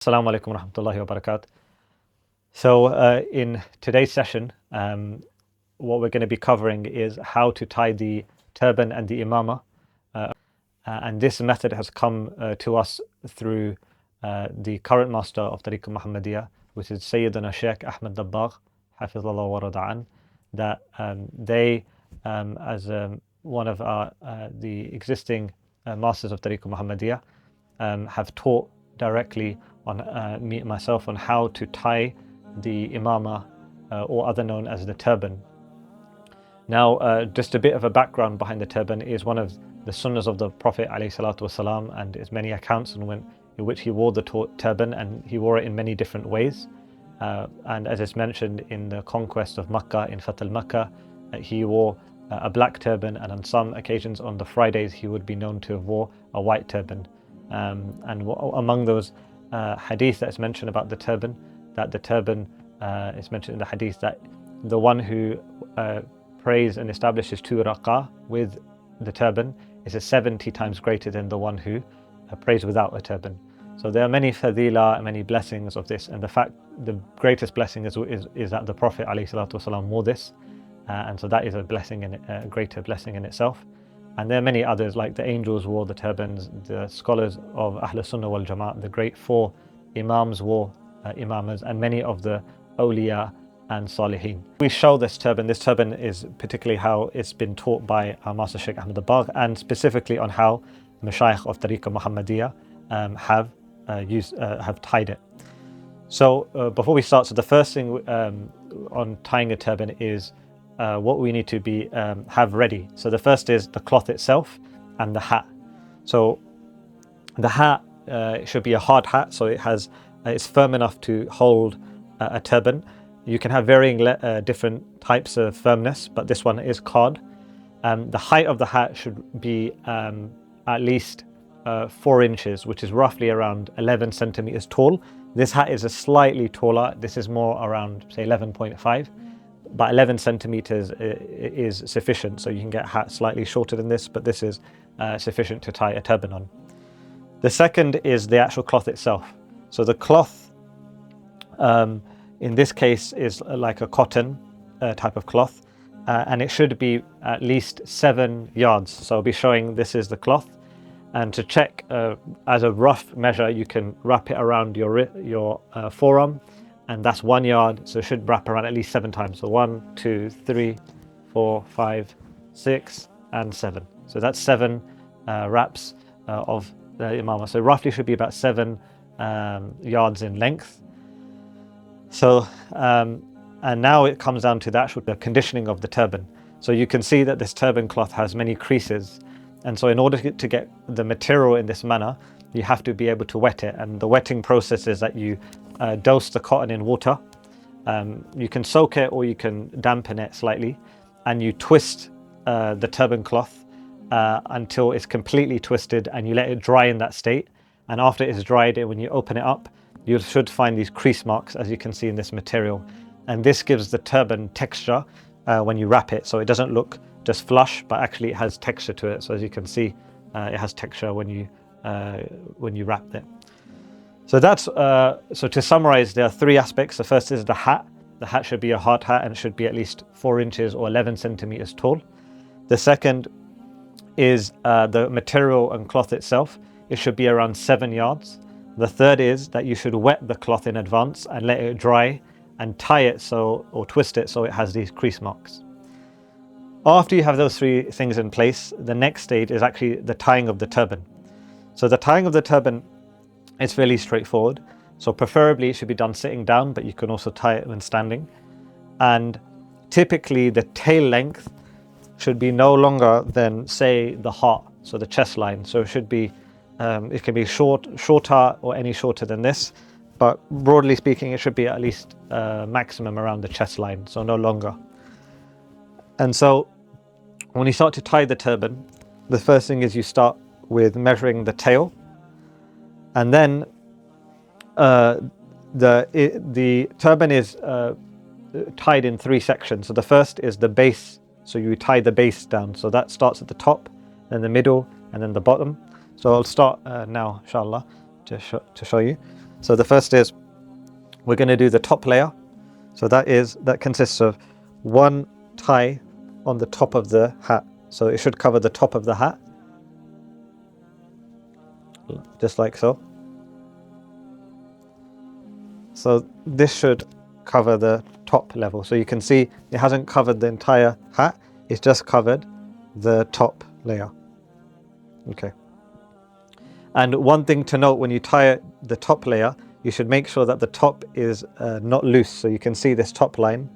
Assalamu alaikum wa rahmatullahi wa barakatuh. So in today's session, what we're going to be covering is how to tie the turban and the imama. And this method has come to us through the current master of Tariq Muhammadiyah, which is Sayyidina Shaykh Ahmad Dabbagh, Hafizullah wa Rada'an, that they, as one of the existing masters of Tariq Muhammadiyah, have taught directly on myself on how to tie the imama, or other known as the turban. Now, just a bit of a background behind the turban is one of the sunnahs of the Prophet ﷺ, and there's many accounts in which he wore the turban, and he wore it in many different ways. And as is mentioned in the conquest of Makkah, in Fath al-Makkah, he wore a black turban, and on some occasions on the Fridays he would be known to have wore a white turban. And among those hadith that's mentioned about the turban, that the turban is mentioned in the hadith that the one who prays and establishes 2 rak'ah with the turban is 70 times greater than the one who prays without a turban. So there are many fadila and many blessings of this, and the greatest blessing is that the Prophet ﷺ wore this, and so that is a blessing in a greater blessing in itself. And there are many others, like the angels wore the turbans, the scholars of Ahl Sunnah wal Jama'at, the great 4 imams wore imamas, and many of the awliya and salihin. We show this turban. This turban is particularly how it's been taught by our Master Shaykh Ahmad Dabbagh, and specifically on how Mashayikh of Tariqah Muhammadiyah have tied it. So before we start, so the first thing on tying a turban is what we need to have ready. So the first is the cloth itself and the hat. So the hat should be a hard hat, so it's firm enough to hold a turban. You can have varying different types of firmness, but this one is card. The height of the hat should be at least 4 inches, which is roughly around 11 centimeters tall. This hat is slightly taller. This is more around, say, 11.5. But 11 centimeters is sufficient, so you can get a hat slightly shorter than this, but this is sufficient to tie a turban on. The second is the actual cloth itself. So the cloth, in this case, is like a cotton type of cloth, and it should be at least 7 yards. So I'll be showing this is the cloth, and to check as a rough measure, you can wrap it around your forearm, and that's 1 yard, so it should wrap around at least 7 times. So 1, 2, 3, 4, 5, 6, and 7. So that's 7 wraps of the imama. So roughly should be about 7 yards in length. So and now it comes down to the conditioning of the turban. So you can see that this turban cloth has many creases, and so in order to get the material in this manner, you have to be able to wet it. And the wetting process is that you dose the cotton in water. You can soak it or you can dampen it slightly, and you twist the turban cloth until it's completely twisted, and you let it dry in that state. And after it is dried, when you open it up, you should find these crease marks, as you can see in this material. And this gives the turban texture when you wrap it, so it doesn't look just flush, but actually it has texture to it. So as you can see, it has texture when you wrap it. So that's so to summarize, there are 3 aspects. The first is the hat. The hat should be a hard hat, and it should be at least 4 inches or 11 centimeters tall. The second is the material and cloth itself. It should be around 7 yards. The third is that you should wet the cloth in advance and let it dry, and tie it or twist it so it has these crease marks. After you have those 3 things in place, the next stage is actually the tying of the turban. So the tying of the turban is fairly straightforward. So preferably it should be done sitting down, but you can also tie it when standing. And typically the tail length should be no longer than, say, the heart, so the chest line. So it should be, it can be shorter or any shorter than this, but broadly speaking, it should be at least maximum around the chest line, so no longer. And so when you start to tie the turban, the first thing is you start with measuring the tail, and then the turban is tied in 3 sections. So the first is the base, so you tie the base down, so that starts at the top, then the middle, and then the bottom. So I'll start now, inshallah, to show you. So the first is we're going to do the top layer. So that consists of one tie on the top of the hat. So it should cover the top of the hat, just like so. So this should cover the top level. So you can see it hasn't covered the entire hat, it's just covered the top layer. Okay. And one thing to note, when you tie the top layer, you should make sure that the top is not loose. So you can see this top line.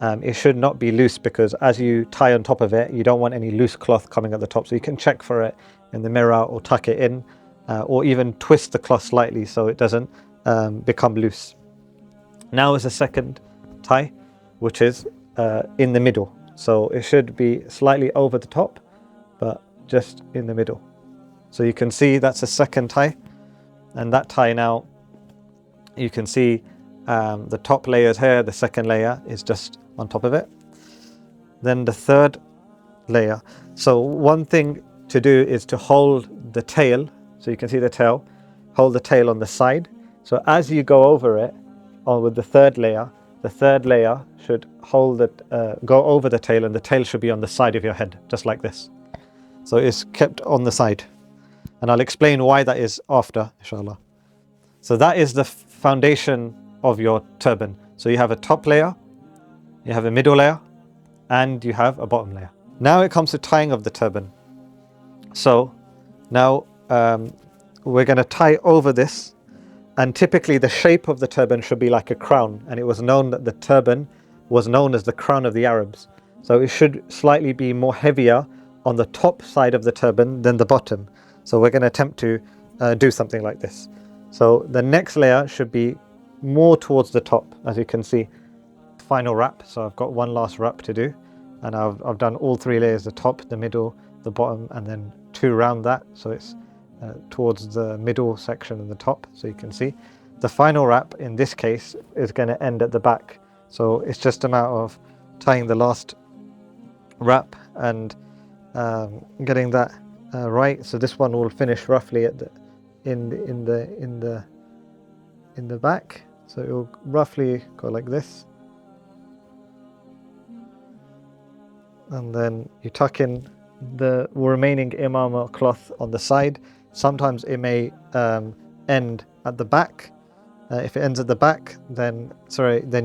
It should not be loose, because as you tie on top of it, you don't want any loose cloth coming at the top. So you can check for it in the mirror, or tuck it in, or even twist the cloth slightly so it doesn't become loose. Now is the second tie, which is in the middle. So it should be slightly over the top, but just in the middle. So you can see that's the second tie, and that tie now, you can see the top layer is here, the second layer is just on top of it. Then the third layer. So one thing to do is to hold the tail, so you can see the tail, hold the tail on the side. So as you go over it, or with the third layer should hold it, go over the tail, and the tail should be on the side of your head, just like this. So it's kept on the side. And I'll explain why that is after, inshallah. So that is the foundation of your turban. So you have a top layer, you have a middle layer, and you have a bottom layer. Now it comes to tying of the turban. So now we're going to tie over this, and typically the shape of the turban should be like a crown, and it was known that the turban was known as the crown of the Arabs. So it should slightly be more heavier on the top side of the turban than the bottom. So we're going to attempt to do something like this. So the next layer should be more towards the top, as you can see. Final wrap. So I've got one last wrap to do, and I've done all three layers: the top, the middle, the bottom, and then two around that. So it's towards the middle section and the top. So you can see the final wrap in this case is going to end at the back. So it's just a matter of tying the last wrap and getting that right. So this one will finish roughly at the in the back. So it will roughly go like this, and then you tuck in the remaining imama cloth on the side. Sometimes it may end at the back. If it ends at the back, then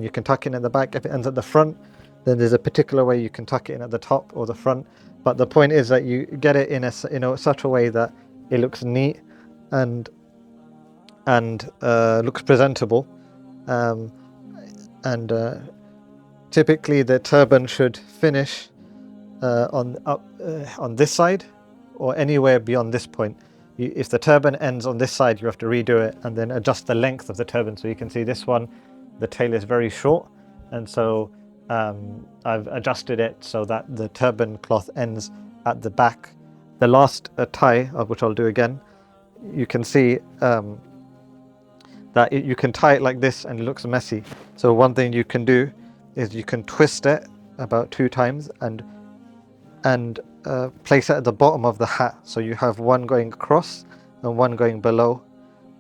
you can tuck in at the back. If it ends at the front, then there's a particular way you can tuck it in at the top or the front. But the point is that you get it in such a way that it looks neat and looks presentable. Typically the turban should finish on this side or anywhere beyond this point. If the turban ends on this side, you have to redo it and then adjust the length of the turban. So you can see this one, the tail is very short, and so I've adjusted it so that the turban cloth ends at the back. The last tie, which I'll do again, you can see that you can tie it like this and it looks messy. So one thing you can do is you can twist it about 2 times and place it at the bottom of the hat. So you have one going across and one going below,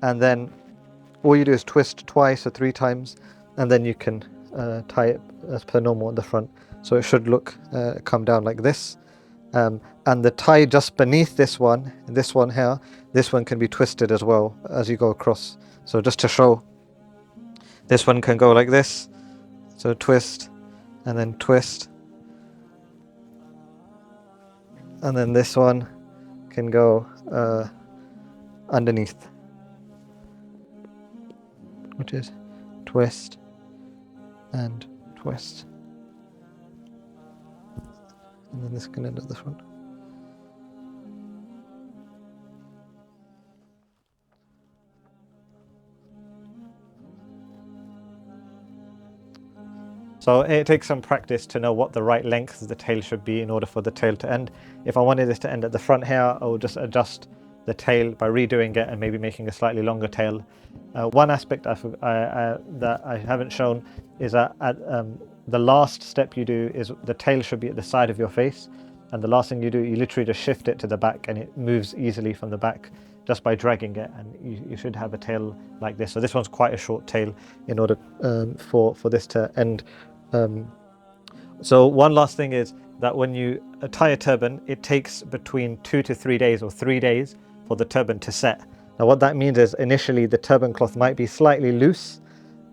and then all you do is twist twice or 3 times, and then you can tie it as per normal at the front. So it should come down like this. And the tie just beneath this one here, this one can be twisted as well as you go across. So just to show, this one can go like this. So twist and then twist. And then this one can go underneath, which is twist and twist. And then this can end at the front. So it takes some practice to know what the right length of the tail should be in order for the tail to end. If I wanted this to end at the front here, I will just adjust the tail by redoing it and maybe making a slightly longer tail. One aspect that I haven't shown is that the last step you do is the tail should be at the side of your face, and the last thing you do, you literally just shift it to the back and it moves easily from the back, just by dragging it, and you should have a tail like this. So this one's quite a short tail in order for this to end. So one last thing is that when you tie a turban, it takes between 2 to 3 days or 3 days for the turban to set. Now what that means is initially the turban cloth might be slightly loose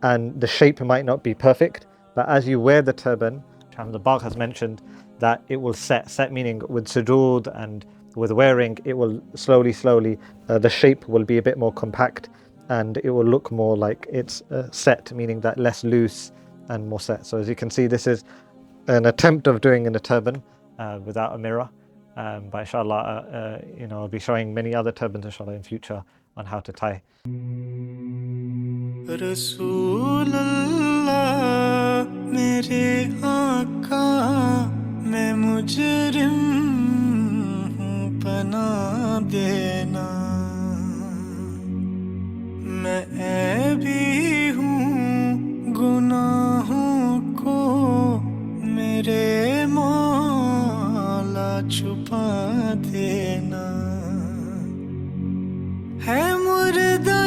and the shape might not be perfect, but as you wear the turban, the Bagh has mentioned that it will set meaning with sujood and with wearing, it will slowly, the shape will be a bit more compact and it will look more like it's set, meaning that less loose and more set. So as you can see, this is an attempt of doing in a turban without a mirror. But inshallah, I'll be showing many other turbans inshallah in future on how to tie. Rasulullah, mere Aqa, main mujrim hu, pana dena. Main aibi hu, gunahon ko mere Maula छुपा देना है मुर्दा